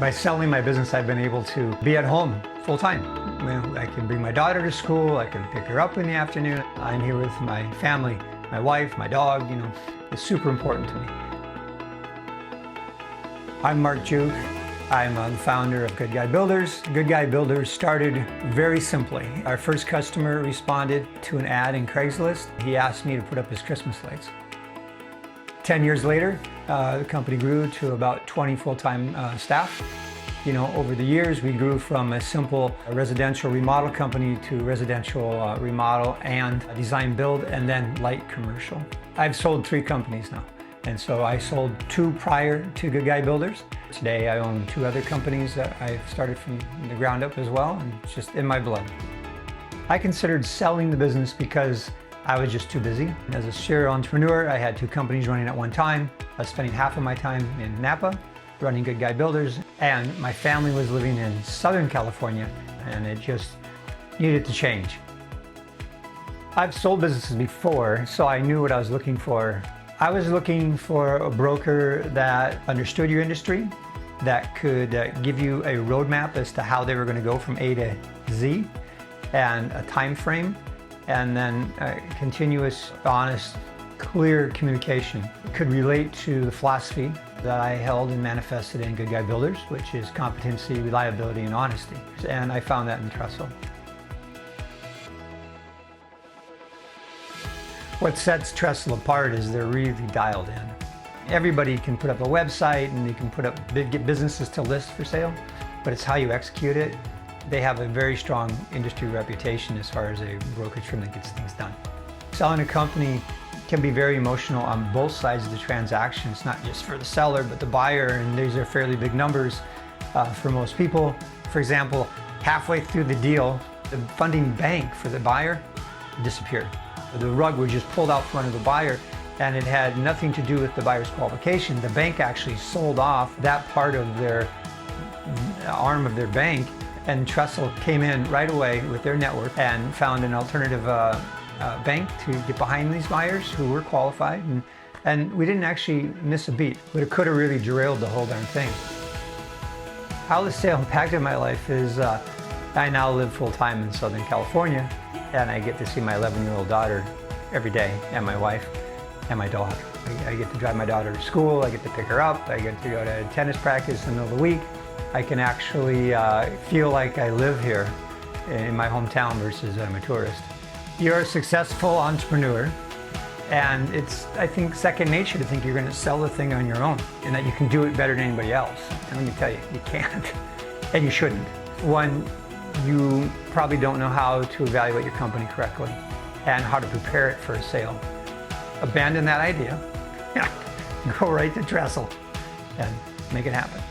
By selling my business, I've been able to be at home full-time. I can bring my daughter to school, I can pick her up in the afternoon. I'm here with my family, my wife, my dog, it's super important to me. I'm Mark Juke. I'm the founder of Good Guy Builders. Good Guy Builders started very simply. Our first customer responded to an ad in Craigslist. He asked me to put up his Christmas lights. 10 years later, the company grew to about 20 full-time staff. Over the years, we grew from a simple residential remodel company to residential remodel and design build, and then light commercial. I've sold 3 companies now. And so I sold 2 prior to Good Guy Builders. Today I own 2 other companies that I've started from the ground up as well, and it's just in my blood. I considered selling the business because I was just too busy. As a serial entrepreneur, I had 2 companies running at one time. I was spending half of my time in Napa running Good Guy Builders, and my family was living in Southern California, and it just needed to change. I've sold businesses before, so I knew what I was looking for. I was looking for a broker that understood your industry, that could give you a roadmap as to how they were going to go from A to Z, and a time frame, and then continuous, honest, clear communication. It could relate to the philosophy that I held and manifested in Good Guy Builders, which is competency, reliability, and honesty. And I found that in Tresle. What sets Tresle apart is they're really dialed in. Everybody can put up a website and they can get businesses to list for sale, but it's how you execute it. They have a very strong industry reputation as far as a brokerage firm that gets things done. Selling a company can be very emotional on both sides of the transaction. It's not just for the seller, but the buyer, and these are fairly big numbers for most people. For example, halfway through the deal, the funding bank for the buyer disappeared. The rug was just pulled out from under the buyer, and it had nothing to do with the buyer's qualification. The bank actually sold off that part of their arm of their bank, and Tresle came in right away with their network and found an alternative bank to get behind these buyers who were qualified. And we didn't actually miss a beat, but it could have really derailed the whole darn thing. How the sale impacted my life is I now live full-time in Southern California, and I get to see my 11-year-old daughter every day, and my wife, and my dog. I get to drive my daughter to school, I get to pick her up, I get to go to tennis practice in the middle of the week. I can actually feel like I live here in my hometown versus I'm a tourist. You're a successful entrepreneur, and it's, I think, second nature to think you're going to sell the thing on your own, and that you can do it better than anybody else. And let me tell you, you can't, and you shouldn't. One, you probably don't know how to evaluate your company correctly and how to prepare it for a sale. Abandon that idea, go right to Tresle and make it happen.